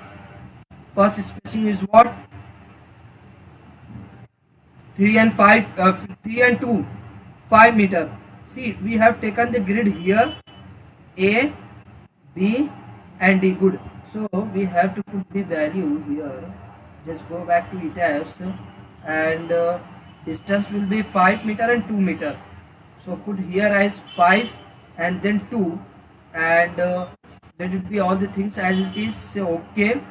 First spacing is what? 3 and 5, 3 and 2, 5 meter. See, we have taken the grid here, A, B and D. Good. So we have to put the value here. Just go back to ETABS and distance will be 5 meter and 2 meter. So put here as 5 and then 2 and let it be all the things as it is. Say okay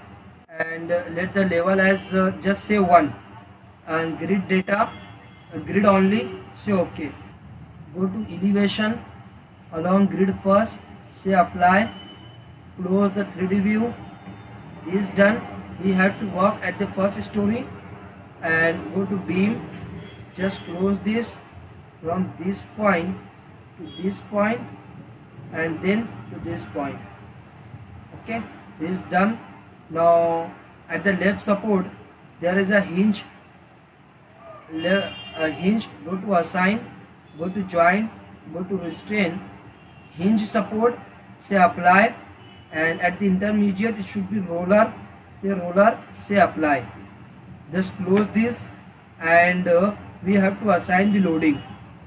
and let the level as just say 1. And grid data, grid only, say okay. Go to elevation along grid first, say apply, close the 3D view. This is done. We have to work at the first story and go to beam. Just close this from this point to this point and then to this point. Okay, this is done. Now at the left support there is a hinge. Go to assign, go to join, go to restrain, hinge support, say apply, and at the intermediate it should be roller, say apply. Just close this and we have to assign the loading.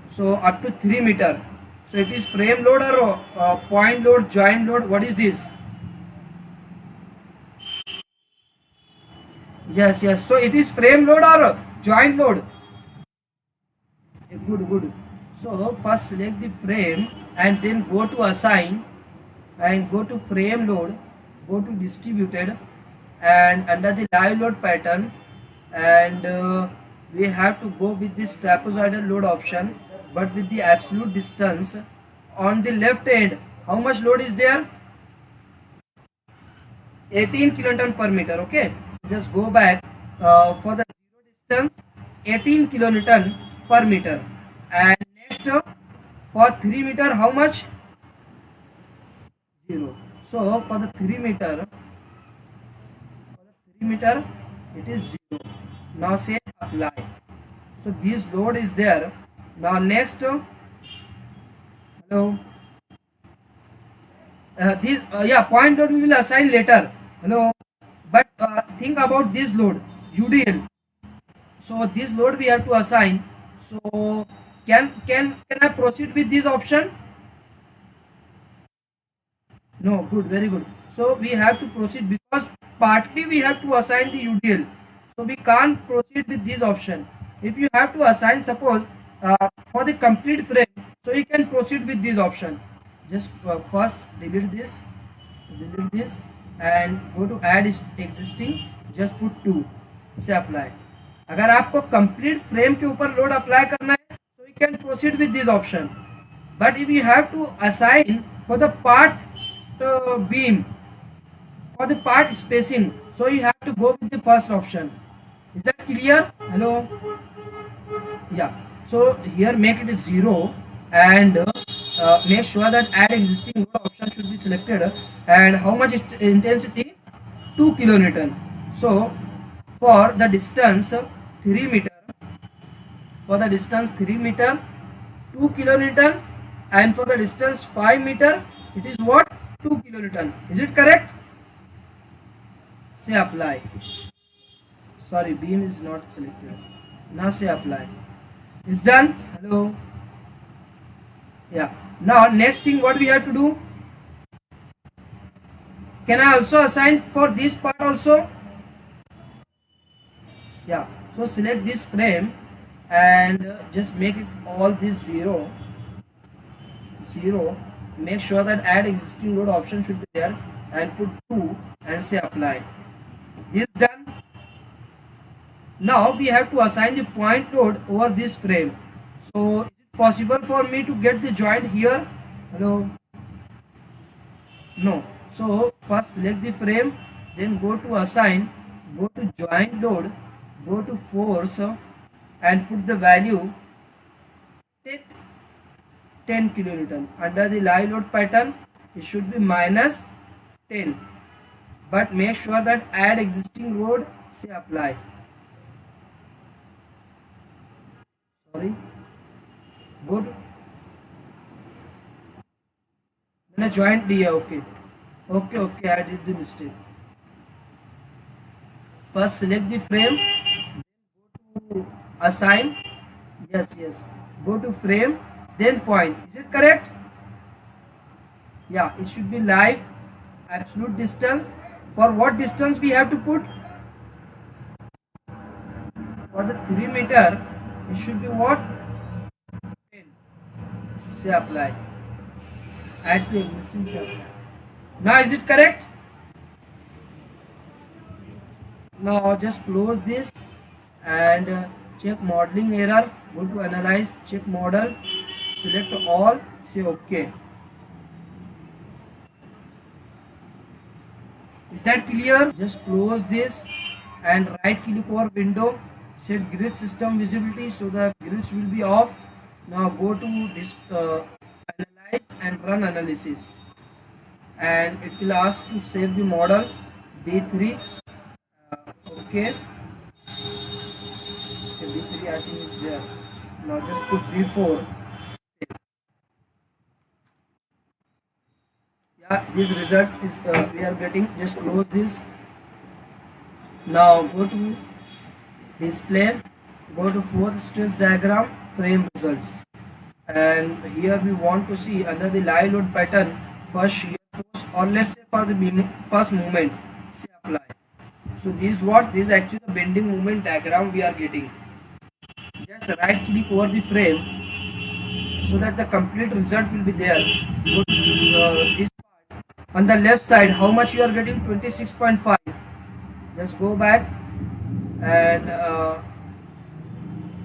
So up to 3 meter. So it is frame load or point load, joint load. What is this? Yes. So it is frame load or joint load? Good. So first select the frame and then go to assign and go to frame load, go to distributed and under the live load pattern and we have to go with this trapezoidal load option but with the absolute distance. On the left end, how much load is there? 18 kilonewton per meter. Okay, just go back for the zero distance, 18 kilonewton per meter. And next for 3 meter, how much? 0. So for the 3 meter, it is 0. Now say apply. So this load is there. Now next, hello, this point load we will assign later. Hello, but think about this load, UDL. So this load we have to assign. So can I proceed with this option? No. Good, very good. So we have to proceed because partly we have to assign the UDL. So we can't proceed with this option. If you have to assign, suppose for the complete frame, so you can proceed with this option. Just first delete this and go to add existing, just put 2 से apply. अगर आपको complete frame के ऊपर load apply करना है so you can proceed with this option. But if you have to assign for the part beam, for the part spacing, so you have to go with the first option. Is that clear? Hello? Yeah. So here make it 0 and make sure that add existing load option should be selected. And how much is intensity? 2 kilonewton. So for the distance 3 meter, for the distance 3 meter 2 kilonewton, and for the distance 5 meter it is what? 2 kilonewton. Is it correct? Say apply. Sorry, beam is not selected. Now say apply. Is done. Hello? Yeah. Now next thing what we have to do? Can I also assign for this part also? Yeah. So select this frame and just make it all this 0. Make sure that add existing load option should be there and put 2 and say apply. This done. Now we have to assign the point load over this frame. So is it possible for me to get the joint here? Hello? No. So first select the frame, then go to assign, go to joint load, go to force and put the value, take 10 kilonewton. Under the live load pattern it should be minus 10, but make sure that add existing load, say apply. Sorry, go to मैंने joint दिया. Okay, I did the mistake. First select the frame, then go to assign. Yes, go to frame, then point. Is it correct? Yeah, it should be live absolute distance. For what distance we have to put? For the 3 meter it should be what? 10. Say apply. Add to existing, say apply. Now is it correct? Now just close this and check modeling error. Go to analyze, check model, select all, say OK. Is that clear? Just close this and right click over window, set grid system visibility so the grids will be off. Now go to this analyze and run analysis, and it will ask to save the model B3. Okay, B3 I think is there. Now just put B4. Yeah, this result is we are getting. Just close this. Now go to display, go to fourth stress diagram, frame results, and here we want to see under the live load pattern first shear force, or let's say for the first movement, say apply. So this is what? This is actually the bending movement diagram we are getting. Just right click over the frame so that the complete result will be there. Go to this part. On the left side, how much you are getting? 26.5. Just go back and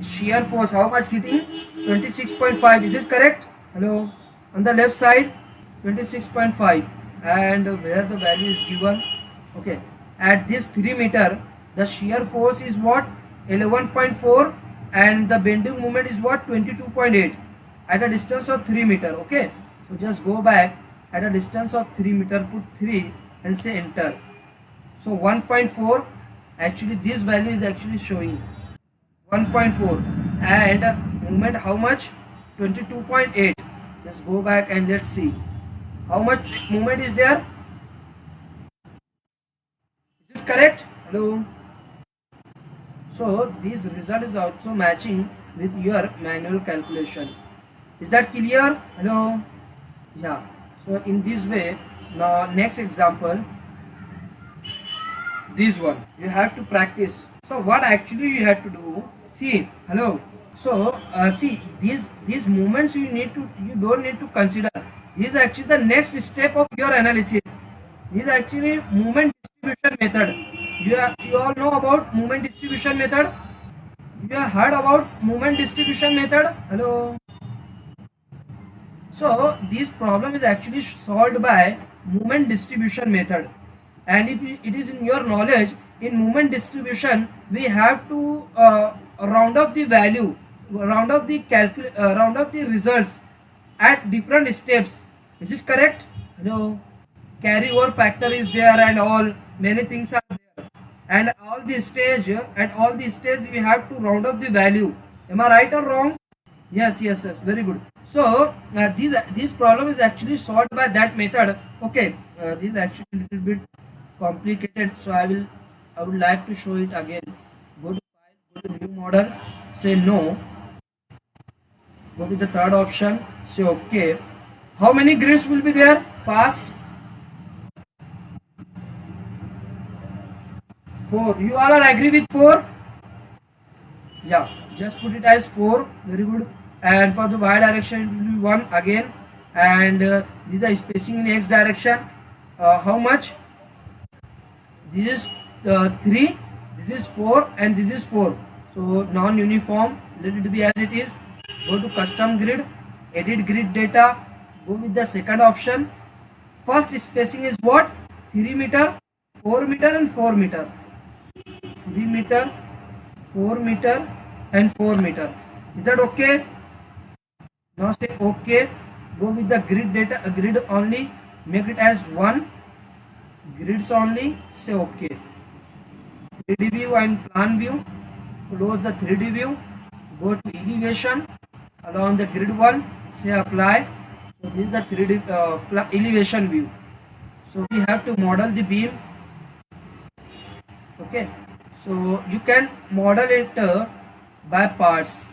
shear force, how much getting? 26.5. Is it correct? Hello? On the left side 26.5, and where the value is given. Okay, at this 3 meter the shear force is what? 11.4, and the bending moment is what? 22.8 at a distance of 3 meter. Okay, so just go back, at a distance of 3 meter put 3 and say enter. So 1.4, actually this value is actually showing 1.4, and movement how much? 22.8. Just go back and let's see how much movement is there. Is it correct? Hello? So this result is also matching with your manual calculation. Is that clear? Hello? Yeah. So in this way, now next example, this one you have to practice. So what actually you have to do? See, hello. So see these movements you don't need to consider. This is actually the next step of your analysis. This is actually movement distribution method. You all know about movement distribution method. You have heard about movement distribution method. Hello. So this problem is actually solved by movement distribution method, and if it is in your knowledge, in movement distribution we have to round up the value, round up the results at different steps. Is it correct? Hello. Carry over factor is there and all many things are there, and at all the stage we have to round up the value. Am I right or wrong? Yes, yes, yes, very good. So this problem is actually solved by that method. Okay, this is actually a little bit complicated, so I would like to show it again. Go to file, go to new model, say no, go to the third option, say okay. How many grids will be there? Fast. 4. You all are agree with 4? Yeah, just put it as 4. Very good. And for the y direction it will be 1 again, and this is spacing in x direction. How much? This is 3, this is 4, and this is 4. So non-uniform, let it be as it is. Go to custom grid, edit grid data, go with the second option. First spacing is what? 3 meter, 4 meter and 4 meter. 3 meter, 4 meter and 4 meter. Is that okay? Now say okay. Go with the grid data, grid only, make it as 1. Grids only, say okay. 3D view and plan view. Close the 3D view. Go to elevation along the grid 1. Say apply. So this is the 3D elevation view. So we have to model the beam. Okay. So you can model it by parts,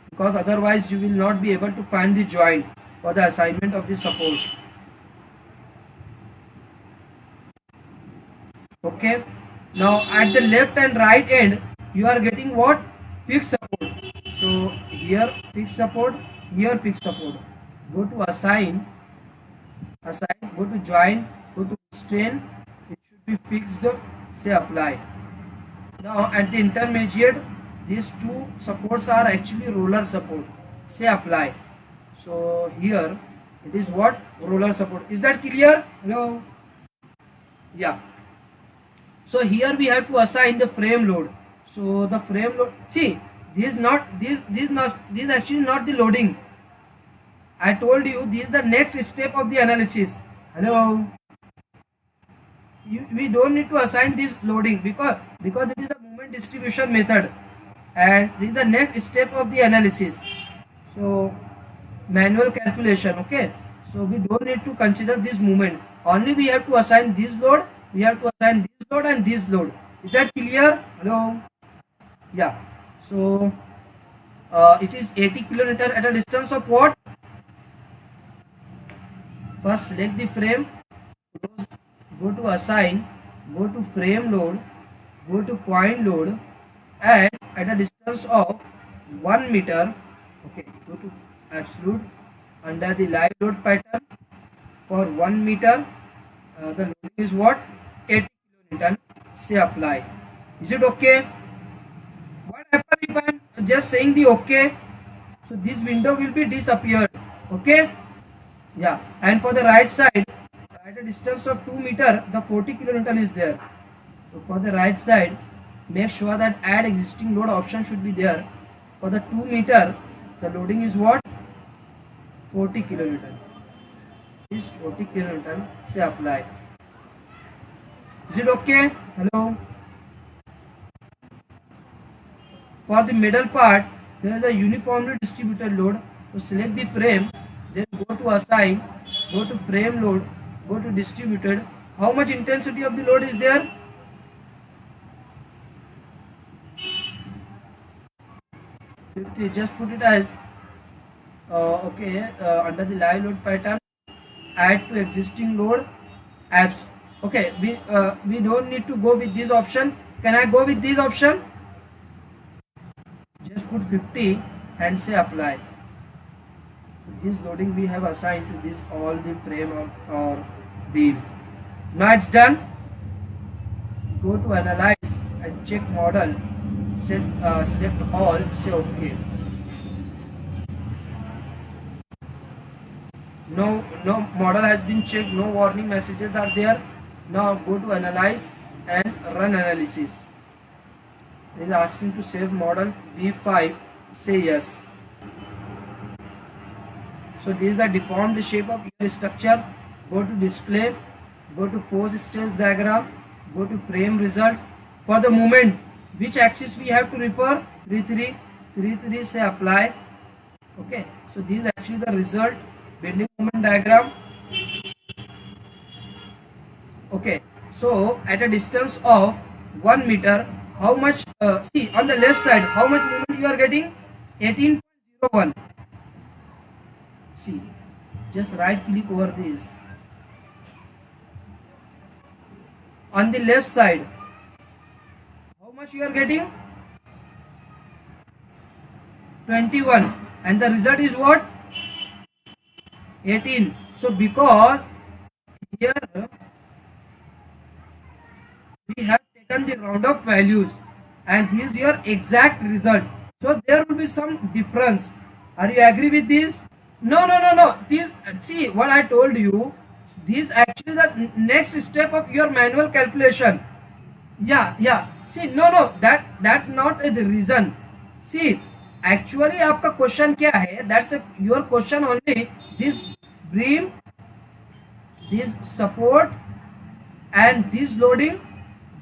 because otherwise you will not be able to find the joint for the assignment of the support. Okay. Now at the left and right end you are getting what? Fixed support. So here fixed support, here fixed support. Go to assign, go to join, go to strain. It should be fixed. Say apply. Now at the intermediate, these two supports are actually roller support. Say apply. So here it is what? Roller support. Is that clear? Hello? Yeah. So here we have to assign the frame load. So the frame load, see, this is actually not the loading. I told you this is the next step of the analysis. Hello? We don't need to assign this loading, because it is the movement distribution method, and this is the next step of the analysis. So manual calculation. Okay, so we don't need to consider this movement, only we have to assign this load, we have to assign this load and this load. Is that clear? Hello? Yeah. So it is 80 kilonewton at a distance of what? First select the frame, go to assign, go to frame load, go to point load, and at a distance of 1 meter, okay, go to absolute, under the live load pattern for 1 meter, the loading is what? 80 kilonewton. Say apply. Is it okay? What happens if I am just saying the okay? So this window will be disappeared. Okay? Yeah. And for the right side, at a distance of 2 meter, the 40 kilonewton is there. So for the right side, make sure that add existing load option should be there. For the 2 meter, the loading is what? 40 kilonewton. Is 40 kilonewton. Say apply. Is it okay? Hello? For the middle part, there is a uniformly distributed load. So select the frame, then go to assign, go to frame load, go to distributed. How much intensity of the load is there? 50. Just put it as under the live load pattern, add to existing load apps. Okay, we don't need to go with this option. Can I go with this option? Just put 50 and say apply. So this loading we have assigned to this all the frame or beam. Now it's done. Go to analyze and check model. Select all. Say OK. No model has been checked. No warning messages are there. Now go to analyze and run analysis. It is asking to save model B5. Say yes. So this is the deformed shape of your structure. Go to display. Go to force stress diagram. Go to frame result. For the moment, which axis we have to refer? 3 say apply. Okay. So this is actually the result. Bending moment diagram. Okay. So at a distance of 1 meter, how much? See on the left side, how much movement you are getting? 18.01. See, just right click over this. On the left side, how much you are getting? 21, and the result is what? 18. So because here we have taken the round-off values and this is your exact result. So there will be some difference. Are you agree with this? No. This, see what I told you. This actually the next step of your manual calculation. Yeah. See, no. That's not the reason. See, actually आपका question क्या है? That's your question only. This beam, this support, and this loading,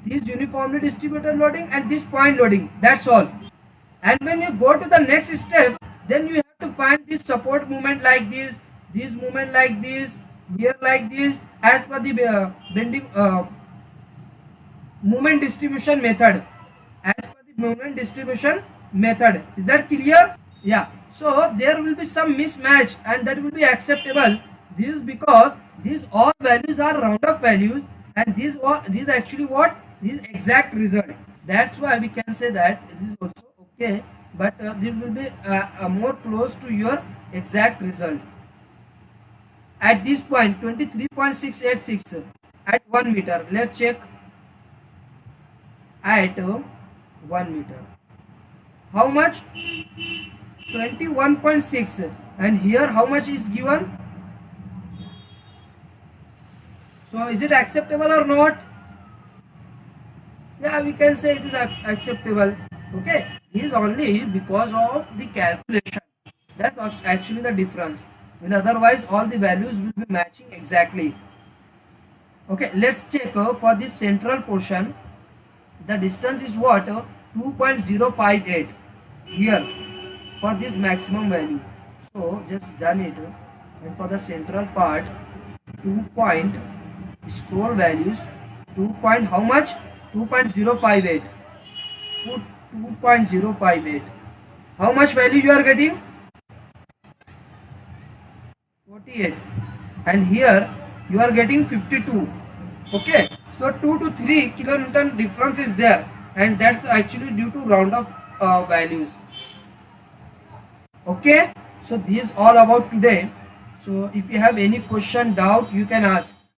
this uniformly distributed loading, and this point loading. That's all. And when you go to the next step, then you have to find this support movement like this movement like this, here like this, as per the bending movement distribution method. As per the movement distribution method. Is that clear? Yeah. So there will be some mismatch, and that will be acceptable. This is because these all values are round-off values, and these actually what? This exact result. That's why we can say that this is also okay, but this will be more close to your exact result. At this point, 23.686 at 1 meter. Let's check at 1 meter. How much? 21.6. And here how much is given? So is it acceptable or not? Yeah, we can say it is acceptable. Okay, this is only because of the calculation. That's actually the difference. When otherwise all the values will be matching exactly. Okay, let's check for this central portion. The distance is what? 2.058 here for this maximum value. So just done it. And for the central part, 2 point scroll values 2 point how much? 2.058. Put 2.058. How much value you are getting? 48. And here you are getting 52. Okay, so 2 to 3 kilonewton difference is there, and that's actually due to round-off values. Okay, so this is all about today. So if you have any question, doubt, you can ask.